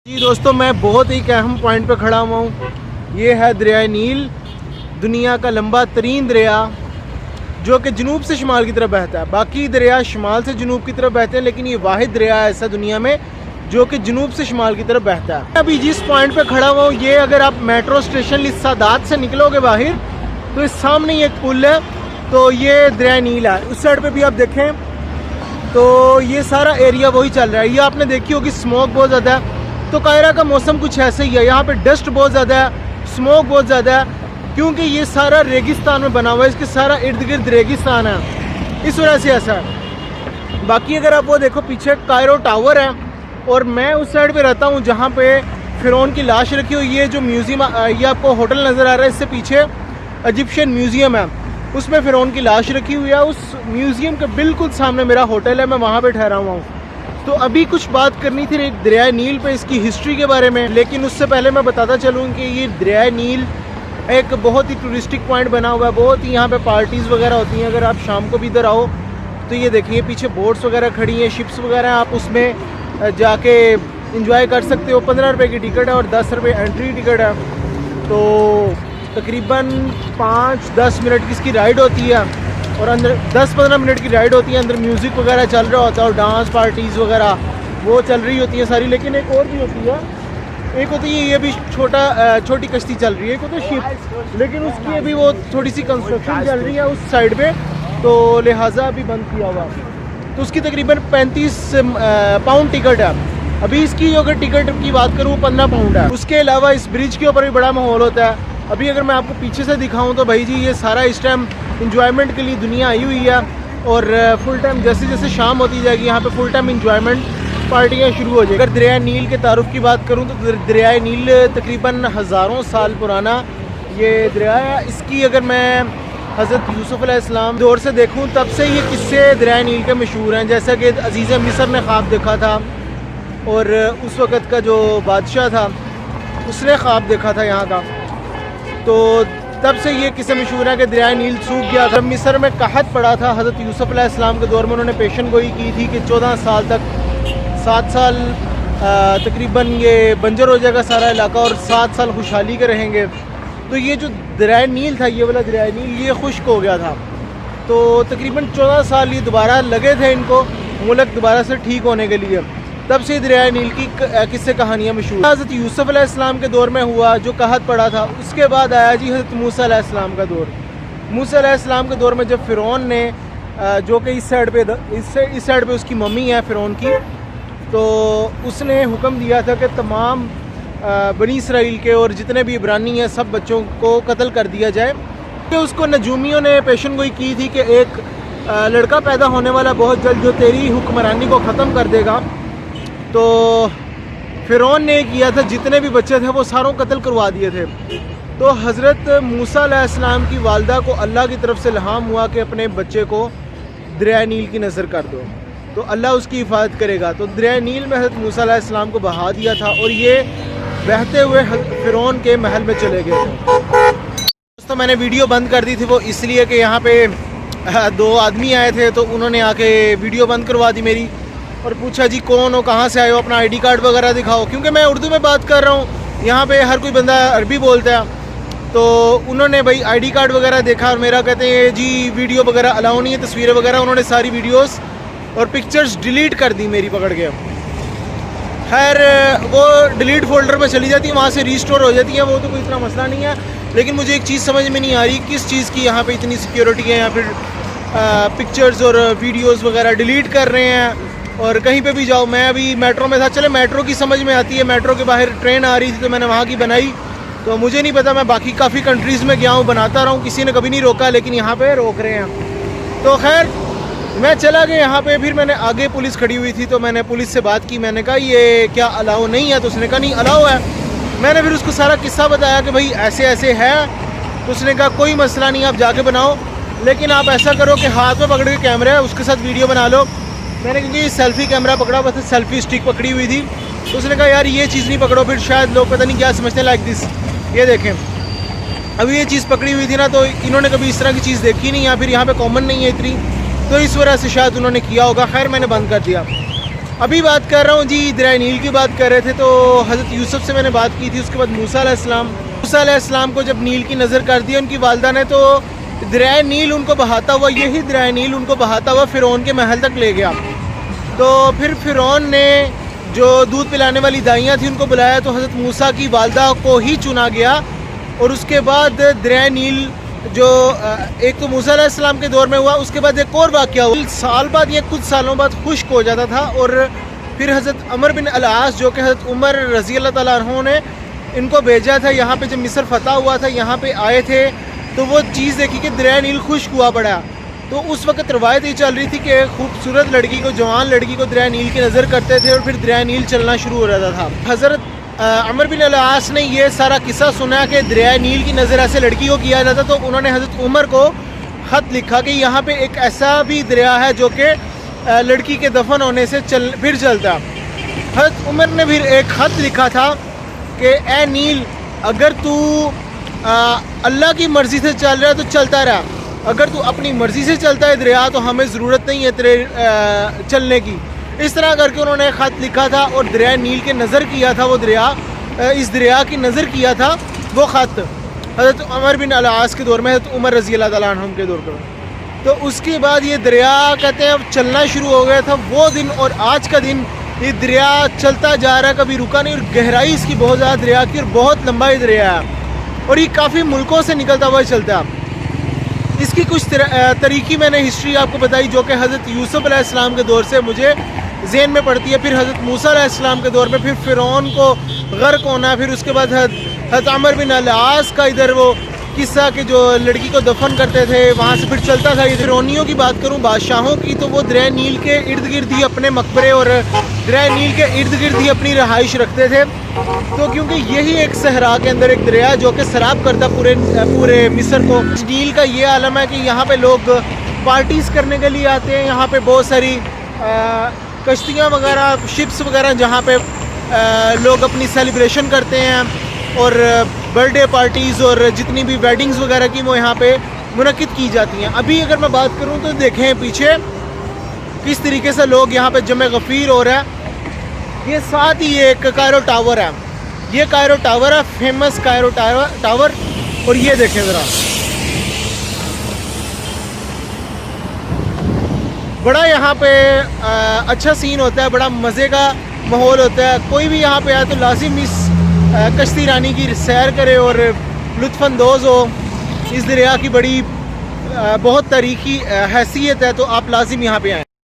جی دوستوں، میں بہت ہی اہم پوائنٹ پہ کھڑا ہوا ہوں. یہ ہے دریائے نیل، دنیا کا لمبا ترین دریا جو کہ جنوب سے شمال کی طرف بہتا ہے. باقی دریا شمال سے جنوب کی طرف بہتے ہیں، لیکن یہ واحد دریا ایسا دنیا میں جو کہ جنوب سے شمال کی طرف بہتا ہے. ابھی جس پوائنٹ پہ کھڑا ہوا ہوں، یہ اگر آپ میٹرو اسٹیشن سادات سے نکلو گے باہر تو اس سامنے ہی ایک پل ہے، تو یہ دریائے نیل ہے. اس سائڈ پہ بھی آپ دیکھیں تو یہ سارا ایریا وہی چل رہا ہے. یہ آپ نے دیکھی ہوگی اسموک بہت زیادہ ہے. تو قاہرہ کا موسم کچھ ایسا ہی ہے، یہاں پہ ڈسٹ بہت زیادہ ہے، اسموک بہت زیادہ ہے، کیونکہ یہ سارا ریگستان میں بنا ہوا ہے. اس کے سارا ارد گرد ریگستان ہے، اس وجہ سے ایسا ہے. باقی اگر آپ وہ دیکھو پیچھے کائرو ٹاور ہے، اور میں اس سائڈ پہ رہتا ہوں جہاں پہ فرعون کی لاش رکھی ہوئی ہے. جو میوزیم یہ آپ کو ہوٹل نظر آ رہا ہے، اس سے پیچھے ایجپشین میوزیم ہے، اس میں فرعون کی لاش رکھی ہوئی ہے. اس میوزیم کے بالکل سامنے میرا ہوٹل ہے، میں وہاں پہ ٹھہرا ہوا ہوں. تو ابھی کچھ بات کرنی تھی ایک دریائے نیل پہ، اس کی ہسٹری کے بارے میں، لیکن اس سے پہلے میں بتاتا چلوں کہ یہ دریائے نیل ایک بہت ہی ٹورسٹک پوائنٹ بنا ہوا ہے. بہت ہی یہاں پہ پارٹیز وغیرہ ہوتی ہیں. اگر آپ شام کو بھی ادھر آؤ تو یہ دیکھیں، یہ پیچھے بوٹس وغیرہ کھڑی ہیں، شپس وغیرہ ہیں، آپ اس میں جا کے انجوائے کر سکتے ہو. 15 روپے کی ٹکٹ ہے اور 10 روپے انٹری ٹکٹ ہے. تو تقریباً 5-10 منٹ کی اس کی رائڈ ہوتی ہے، اور اندر 10-15 منٹ کی رائڈ ہوتی ہے. اندر میوزک وغیرہ چل رہا ہوتا ہے اور ڈانس پارٹیز وغیرہ وہ چل رہی ہوتی ہیں ساری. لیکن ایک اور بھی ہوتی ہے، ایک ہوتی ہے یہ بھی چھوٹی کشتی چل رہی ہے، ایک ہوتا ہے شپ، لیکن اس کی ابھی وہ تھوڑی سی کنسٹرکشن چل رہی ہے اس سائڈ پہ، تو لہٰذا ابھی بند کیا ہوا. تو اس کی تقریباً 35 پاؤنڈ ٹکٹ ہے. ابھی اس کی اگر ٹکٹ کی بات کروں 15 پاؤنڈ ہے. اس کے علاوہ اس برج کے اوپر بھی بڑا ماحول ہوتا ہے. ابھی اگر میں آپ کو پیچھے سے دکھاؤں تو بھائی جی یہ سارا اس ٹائم انجوائمنٹ کے لیے دنیا آئی ہوئی ہے، اور فل ٹائم جیسے جیسے شام ہوتی جائے گی یہاں پہ فل ٹائم انجوائمنٹ پارٹیاں شروع ہو جائیں. اگر دریائے نیل کے تعارف کی بات کروں تو دریائے نیل تقریباً ہزاروں سال پرانا یہ دریا ہے. اس کی اگر میں حضرت یوسف علیہ السلام دور سے دیکھوں تب سے یہ قصے دریائے نیل کے مشہور ہیں. جیسا کہ عزیز مصر نے خواب دیکھا تھا، اور اس وقت کا جو بادشاہ تھا اس نے خواب دیکھا تھا یہاں کا، تو تب سے یہ قصے مشہور ہے کہ دریائے نیل سوکھ گیا تھا. مصر میں قحط پڑا تھا حضرت یوسف علیہ السلام کے دور میں. انہوں نے پیشن گوئی کی تھی کہ 14 سال تک 7 سال تقریباً یہ بنجر ہو جائے گا سارا علاقہ، اور 7 سال خوشحالی کے رہیں گے. تو یہ جو دریائے نیل تھا، یہ والا دریائے نیل، یہ خشک ہو گیا تھا. تو تقریباً 14 سال یہ دوبارہ لگے تھے ان کو ملک دوبارہ سے ٹھیک ہونے کے لیے. تب سے دریائے نیل کی قصے کہانیاں مشہور. حضرت یوسف علیہ السلام کے دور میں ہوا جو قحط پڑا تھا. اس کے بعد آیا جی حضرت موسیٰ علیہ السلام کا دور. موسیٰ علیہ السلام کے دور میں جب فرعون نے جو کہ اس سائڈ پہ اس کی ممی ہے فرعون کی، تو اس نے حکم دیا تھا کہ تمام بنی اسرائیل کے اور جتنے بھی عبرانی ہیں سب بچوں کو قتل کر دیا جائے. کہ اس کو نجومیوں نے پیشن گوئی کی تھی کہ ایک لڑکا پیدا ہونے والا بہت جلد جو تیری حکمرانی کو ختم کر دے گا. تو فرعون نے کیا تھا، جتنے بھی بچے تھے وہ ساروں قتل کروا دیے تھے. تو حضرت موسیٰ علیہ السلام کی والدہ کو اللہ کی طرف سے الہام ہوا کہ اپنے بچے کو دریائے نیل کی نظر کر دو، تو اللہ اس کی حفاظت کرے گا. تو دریائے نیل میں حضرت موسیٰ علیہ السلام کو بہا دیا تھا، اور یہ بہتے ہوئے فرعون کے محل میں چلے گئے تھے. دوستوں میں نے ویڈیو بند کر دی تھی وہ اس لیے کہ یہاں پہ 2 آدمی آئے تھے، تو انہوں نے آ کے ویڈیو بند کروا دی میری، اور پوچھا جی کون ہو، کہاں سے آئے ہو، اپنا آئی ڈی کارڈ وغیرہ دکھاؤ. کیونکہ میں اردو میں بات کر رہا ہوں، یہاں پہ ہر کوئی بندہ عربی بولتا ہے. تو انہوں نے بھائی آئی ڈی کارڈ وغیرہ دیکھا، اور میرا کہتے ہیں جی ویڈیو وغیرہ الاؤ نہیں ہے، تصویریں وغیرہ. انہوں نے ساری ویڈیوز اور پکچرز ڈیلیٹ کر دی میری پکڑ کے. خیر وہ ڈیلیٹ فولڈر میں چلی جاتی ہیں، وہاں سے ریسٹور ہو جاتی ہیں، وہ تو کوئی اتنا مسئلہ نہیں ہے. لیکن مجھے ایک چیز سمجھ میں نہیں آ رہی کس چیز کی یہاں پہ اتنی سیکیورٹی ہے. یا پھر پکچرز اور ویڈیوز وغیرہ ڈیلیٹ کر رہے ہیں. اور کہیں پہ بھی جاؤ، میں ابھی میٹرو میں تھا، چلے میٹرو کی سمجھ میں آتی ہے، میٹرو کے باہر ٹرین آ رہی تھی تو میں نے وہاں کی بنائی. تو مجھے نہیں پتا، میں باقی کافی کنٹریز میں گیا ہوں، بناتا رہا ہوں، کسی نے کبھی نہیں روکا، لیکن یہاں پہ روک رہے ہیں. تو خیر میں چلا گیا یہاں پہ. پھر میں نے آگے پولیس کھڑی ہوئی تھی، تو میں نے پولیس سے بات کی. میں نے کہا یہ کیا الاؤ نہیں ہے؟ تو اس نے کہا نہیں الاؤ ہے. میں نے پھر اس کو سارا قصہ بتایا کہ بھائی ایسے ایسے ہے. تو اس نے کہا کوئی مسئلہ نہیں، آپ جا کے بناؤ، لیکن آپ ایسا کرو کہ ہاتھ میں پکڑ کے کیمرہ ہے اس کے ساتھ ویڈیو بنا لو. میں نے کیونکہ سیلفی کیمرہ پکڑا ہوا تھا، سیلفی اسٹک پکڑی ہوئی تھی. تو اس نے کہا یار یہ چیز نہیں پکڑو، پھر شاید لوگ پتہ نہیں کیا سمجھتے ہیں لائک دس. یہ دیکھیں ابھی یہ چیز پکڑی ہوئی تھی نا، تو انہوں نے کبھی اس طرح کی چیز دیکھی نہیں، یا پھر یہاں پہ کامن نہیں ہے اتنی، تو اس وجہ سے شاید انہوں نے کیا ہوگا. خیر میں نے بند کر دیا. ابھی بات کر رہا ہوں جی دریائے نیل کی بات کر رہے تھے تو حضرت یوسف سے میں نے بات کی تھی. اس کے بعد موسیٰ علیہ السلام کو جب نیل کی نظر کر دی ان کی والدہ نے تو دریائے نیل ان کو بہاتا ہوا, یہی دریائے نیل ان کو بہاتا ہوا فرعون کے محل تک لے گیا. تو پھر فرعون نے جو دودھ پلانے والی دائیاں تھیں ان کو بلایا تو حضرت موسیٰ کی والدہ کو ہی چنا گیا. اور اس کے بعد دریائے نیل جو ایک تو موسیٰ علیہ السلام کے دور میں ہوا, اس کے بعد ایک اور واقعہ ہوا سال بعد یا کچھ سالوں بعد خشک ہو جاتا تھا. اور پھر حضرت عمر بن العاص جو کہ حضرت عمر رضی اللہ تعالیٰ عنہ نے ان کو بھیجا تھا یہاں پہ, جب مصر فتح ہوا تھا یہاں پہ آئے تھے تو وہ چیز دیکھی کہ دریائے نیل خشک ہوا پڑا. تو اس وقت روایت یہ چل رہی تھی کہ ایک خوبصورت لڑکی کو, جوان لڑکی کو دریائے نیل کی نظر کرتے تھے اور پھر دریائے نیل چلنا شروع ہو رہا تھا. حضرت عمر بن العاص نے یہ سارا قصہ سنا کہ دریائے نیل کی نظر ایسے لڑکی کو کیا جاتا, تو انہوں نے حضرت عمر کو خط لکھا کہ یہاں پہ ایک ایسا بھی دریا ہے جو کہ لڑکی کے دفن ہونے سے پھر چلتا. حضرت عمر نے پھر ایک خط لکھا تھا کہ اے نیل اگر تو اللہ کی مرضی سے چل رہا ہے تو چلتا رہا, اگر تو اپنی مرضی سے چلتا ہے دریا تو ہمیں ضرورت نہیں ہے تیرے چلنے کی. اس طرح کر کے انہوں نے خط لکھا تھا اور دریائے نیل کے نظر کیا تھا, وہ دریا اس دریا کی نظر کیا تھا وہ خط حضرت عمر بن العاص کے دور میں, حضرت عمر رضی اللہ تعالیٰ عنہ کے دور پر. تو اس کے بعد یہ دریا کہتے ہیں اب چلنا شروع ہو گیا تھا. وہ دن اور آج کا دن یہ دریا چلتا جا رہا ہے, کبھی رکا نہیں, اور گہرائی اس کی بہت زیادہ دریا کی اور بہت لمبا یہ دریا ہے اور یہ کافی ملکوں سے نکلتا ہوا چلتا ہے. اس کی کچھ طریقی میں نے ہسٹری آپ کو بتائی جو کہ حضرت یوسف علیہ السلام کے دور سے مجھے ذہن میں پڑتی ہے. پھر حضرت موسیٰ علیہ السلام کے دور میں پھر فرعون کو غرق ہونا, پھر اس کے بعد حضرت عمر بن العاص کا ادھر وہ قصہ کہ جو لڑکی کو دفن کرتے تھے وہاں سے پھر چلتا تھا. فرعونیوں کی بات کروں بادشاہوں کی تو وہ دریائے نیل کے ارد گرد ہی اپنے مقبرے اور دریائے نیل کے ارد گرد ہی اپنی رہائش رکھتے تھے. تو کیونکہ یہی ایک صحرا کے اندر ایک دریا جو کہ سیراب کرتا پورے مصر کو. نیل کا یہ عالم ہے کہ یہاں پہ لوگ پارٹیز کرنے کے لیے آتے ہیں, یہاں پہ بہت ساری کشتیاں وغیرہ شپس وغیرہ جہاں پہ لوگ اپنی سیلیبریشن کرتے ہیں اور برتھ ڈے پارٹیز اور جتنی بھی ویڈنگز وغیرہ کی وہ یہاں پہ منعقد کی جاتی ہیں. ابھی اگر میں بات کروں تو دیکھیں پیچھے کس طریقے سے لوگ یہاں پہ جمع غفیر ہو رہا ہے. یہ ساتھ ہی ایک کائرو ٹاور ہے, یہ کائرو ٹاور ہے, فیمس کائرو ٹاور. اور یہ دیکھیں ذرا, بڑا یہاں پہ اچھا سین ہوتا ہے, بڑا مزے کا ماحول ہوتا ہے. کوئی بھی یہاں پہ آئے تو لازم اس کشتی رانی کی سیر کرے اور لطف اندوز ہو. اس دریا کی بہت تاریخی حیثیت ہے, تو آپ لازم یہاں پہ آئیں.